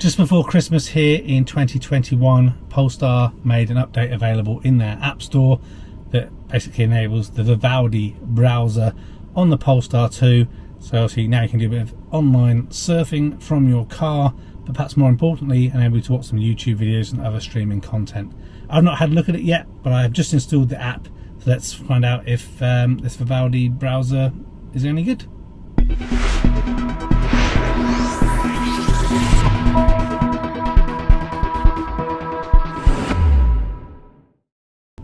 Just before Christmas here in 2021, Polestar made an update available in their App Store that basically enables the Vivaldi browser on the Polestar 2. So obviously now you can do a bit of online surfing from your car, but perhaps more importantly, enable you to watch some YouTube videos and other streaming content. I've not had a look at it yet, but I have just installed the app. So let's find out if this Vivaldi browser is any good.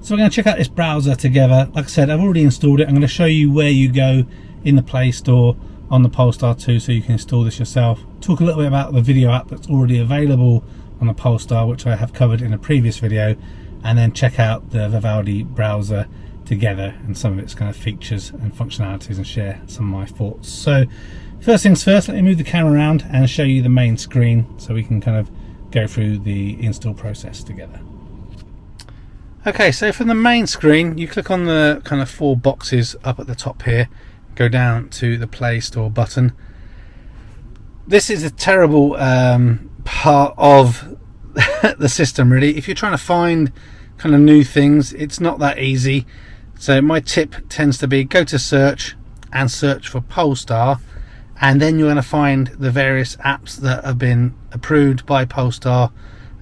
So we're going to check out this browser together. Like I said, I've already installed it. I'm going to show you where you go in the Play Store on the Polestar 2 so you can install this yourself. Talk a little bit about the video app that's already available on the Polestar, which I have covered in a previous video, and then check out the Vivaldi browser together and some of its kind of features and functionalities and share some of my thoughts. So first things first, let me move the camera around and show you the main screen so we can kind of go through the install process together. Okay, so from the main screen, you click on the kind of 4 boxes up at the top here, go down to the Play Store button. This is a terrible part of the system, really. If you're trying to find kind of new things, it's not that easy. So my tip tends to be go to search and search for Polestar, and then you're going to find the various apps that have been approved by Polestar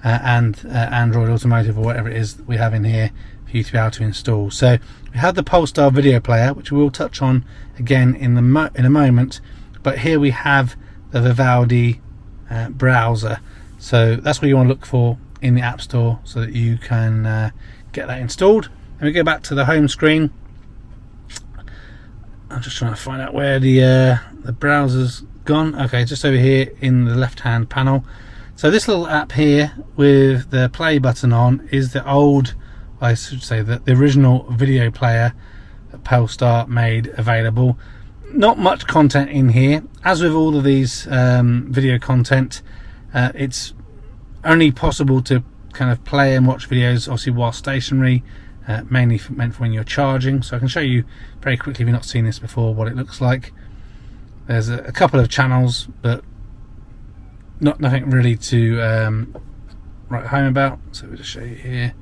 and Android Automotive or whatever it is that we have in here for you to be able to install. So we have the Polestar video player, which we will touch on again in a moment, but here we have the Vivaldi browser. So that's what you want to look for in the App Store so that you can get that installed. And we go back to the home screen. I'm just trying to find out where the browser's gone. Okay, just over here in the left hand panel. So this little app here with the play button on is the old, I should say, the original video player that Polestar made available. Not much content in here. As with all of these video content, it's only possible to kind of play and watch videos obviously while stationary, mainly meant for when you're charging. So I can show you very quickly, if you've not seen this before, what it looks like. There's a couple of channels, but nothing really to write home about. So we'll just show you here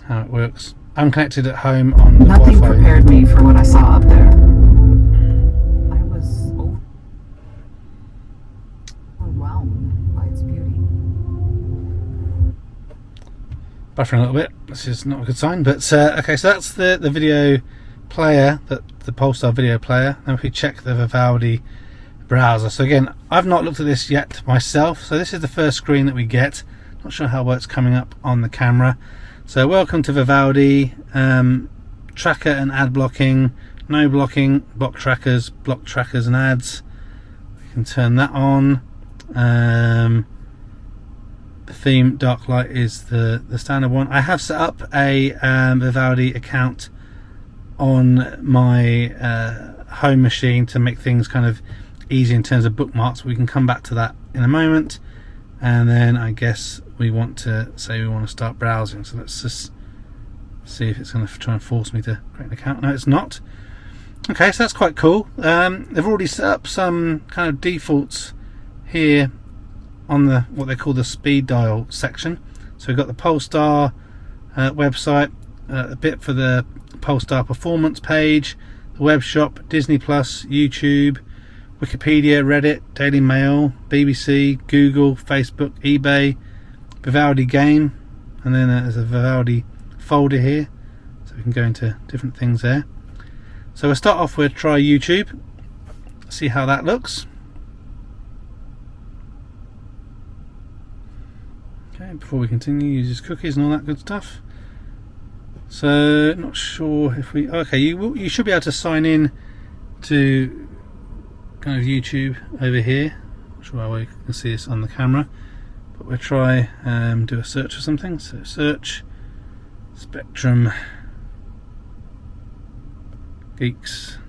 how it works. I'm connected at home on the Nothing Wi-Fi. Prepared me for what I saw up there. I was overwhelmed by its beauty. Buffering a little bit. This is not a good sign, but okay, so that's the video player, the Polestar video player. Now if we check the Vivaldi browser, so again, I've not looked at this yet myself, so this is the first screen that we get. Not sure how well it's coming up on the camera. So welcome to Vivaldi, tracker and ad blocking, no blocking, block trackers and ads. We can turn that on. The theme dark light is the standard one. I have set up a Vivaldi account on my home machine to make things kind of easy in terms of bookmarks. We can come back to that in a moment. And then I guess we want to say we want to start browsing. So let's just see if it's going to try and force me to create an account. No, it's not. Okay, so that's quite cool. They've already set up some kind of defaults here on the what they call the speed dial section. So we've got the Polestar website, a bit for the Polestar performance page, the web shop, Disney Plus, YouTube, Wikipedia, Reddit, Daily Mail, BBC, Google, Facebook, eBay, Vivaldi game, and then there's a Vivaldi folder here, so we can go into different things there. So we'll start off with try YouTube, see how that looks. Okay, before we continue, uses cookies and all that good stuff. So not sure if we, okay, you should be able to sign in to kind of YouTube over here. Not sure how we can see this on the camera, but we'll try do a search for something. So search Spectrum Geeks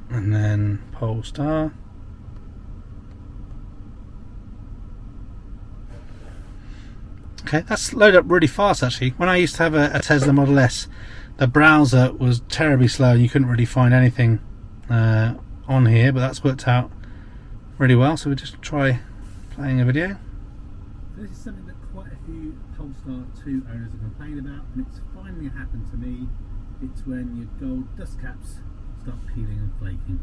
and then Polestar. Okay, that's loaded up really fast actually. When I used to have a Tesla Model S, the browser was terribly slow and you couldn't really find anything on here, but that's worked out really well. So we'll just try playing a video. So this is something that quite a few Polestar 2 owners have complained about, and it's finally happened to me. It's when your gold dust caps start peeling and flaking.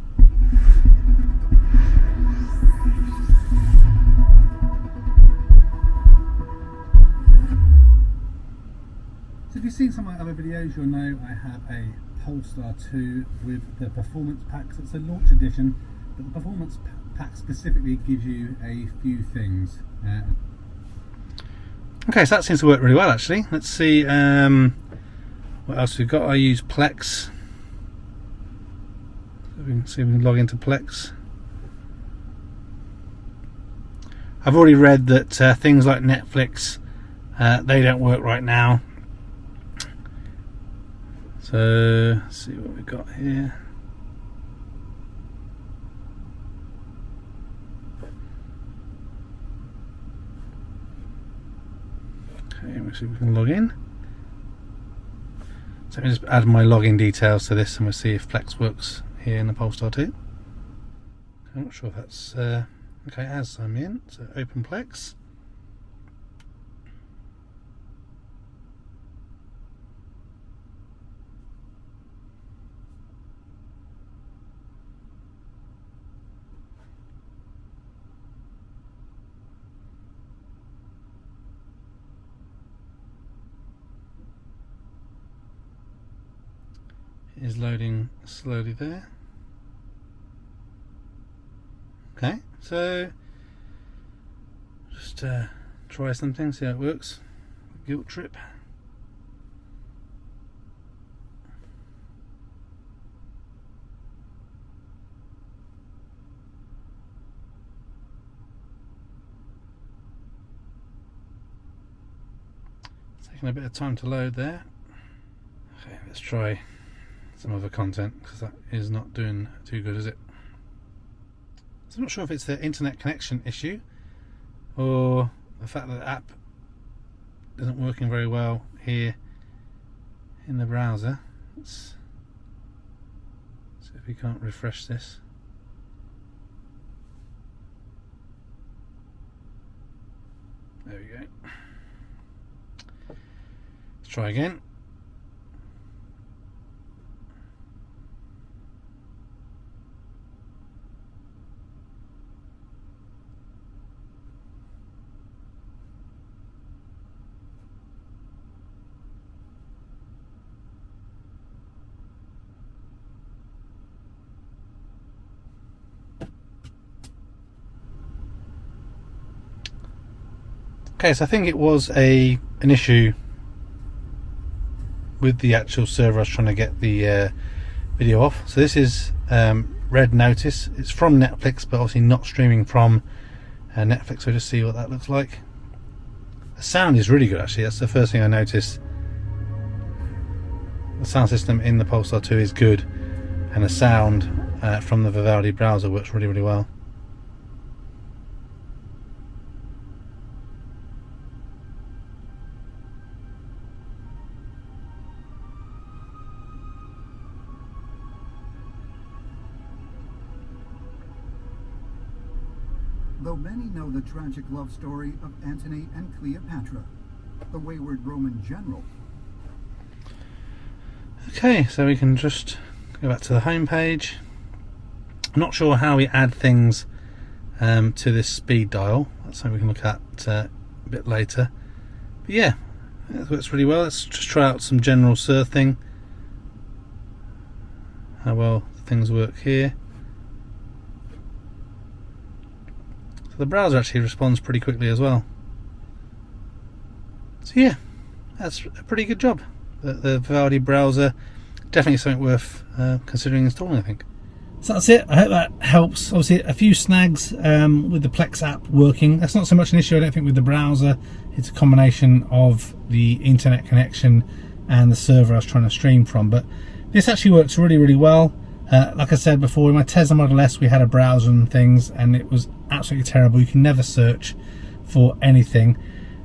So if you've seen some of my other videos, you'll know I have a Polestar 2 with the performance pack. So it's a launch edition, but the performance pack specifically gives you a few things. Okay, so that seems to work really well actually. Let's see what else we've got. I use Plex. So we can see if we can log into Plex. I've already read that things like Netflix, they don't work right now. So let's see what we've got here. Okay, let's see if we can log in. So let me just add my login details to this and we'll see if Plex works here in the Polestar 2. I'm not sure if that's okay, it has signed me in. So open Plex. It is loading slowly there. Okay, so just try something, see how it works. Guilt trip. It's taking a bit of time to load there. Okay, let's try some other content because that is not doing too good, is it? So I'm not sure if it's the internet connection issue or the fact that the app isn't working very well here in the browser. Let's see if we can't refresh this. There we go. Let's try again. Okay, so I think it was an issue with the actual server I was trying to get the video off. So this is red notice. It's from Netflix, but obviously not streaming from Netflix. So just see what that looks like. The sound is really good actually. That's the first thing I noticed. The sound system in the Polestar 2 is good, and the sound from the Vivaldi browser works really, really well. Though many know the tragic love story of Antony and Cleopatra, the wayward Roman general. Okay, so we can just go back to the home page. I'm not sure how we add things to this speed dial. That's something we can look at a bit later. But yeah, it works really well. Let's just try out some general surfing. How well things work here. So the browser actually responds pretty quickly as well. So yeah, that's a pretty good job. The Vivaldi browser, definitely something worth considering installing, I think. So that's it. I hope that helps. Obviously a few snags with the Plex app working. That's not so much an issue, I don't think, with the browser. It's a combination of the internet connection and the server I was trying to stream from. But this actually works really, really well. Like I said before, in my Tesla Model S we had a browser and things, and it was absolutely terrible. You can never search for anything.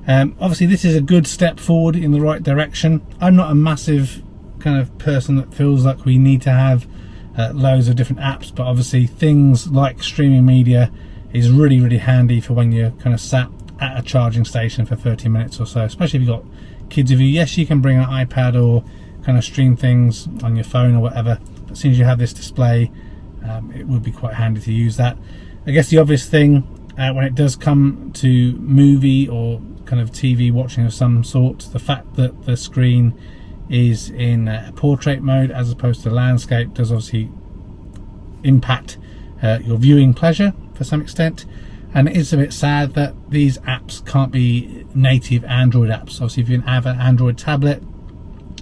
Obviously this is a good step forward in the right direction. I'm not a massive kind of person that feels like we need to have loads of different apps, but obviously things like streaming media is really handy for when you're kind of sat at a charging station for 30 minutes or so, especially if you've got kids with you. Yes, you can bring an iPad or kind of stream things on your phone or whatever, but as soon as you have this display, it would be quite handy to use that. I guess the obvious thing when it does come to movie or kind of TV watching of some sort, the fact that the screen is in portrait mode as opposed to landscape does obviously impact your viewing pleasure to some extent. And it is a bit sad that these apps can't be native Android apps. Obviously, if you have an Android tablet,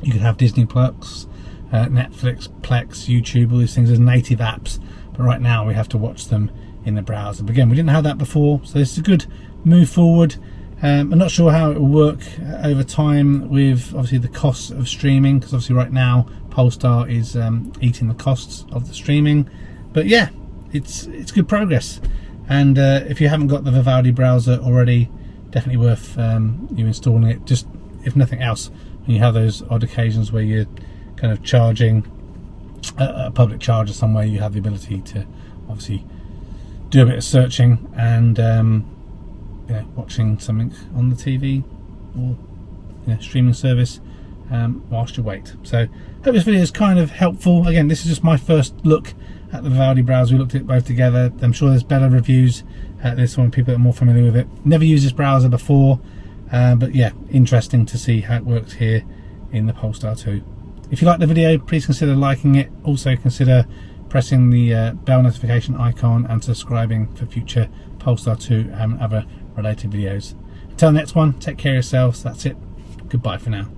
you could have Disney Plus, Netflix, Plex, YouTube, all these things as native apps. But right now we have to watch them in the browser. But again, we didn't have that before, so this is a good move forward. I'm not sure how it will work over time with obviously the costs of streaming, because obviously right now Polestar is eating the costs of the streaming. But yeah, it's good progress. And if you haven't got the Vivaldi browser already, definitely worth you installing it. Just if nothing else, when you have those odd occasions where you're kind of charging a public charger somewhere, you have the ability to obviously do a bit of searching and watching something on the TV or streaming service whilst you wait. So hope this video is kind of helpful. Again, this is just my first look at the Vivaldi browser. We looked at it both together. I'm sure there's better reviews at this one, people that are more familiar with it. Never used this browser before, but yeah, interesting to see how it works here in the Polestar 2. If you like the video, please consider liking it. Also consider pressing the bell notification icon and subscribing for future Polestar 2 and other related videos. Until the next one, take care of yourselves. That's it. Goodbye for now.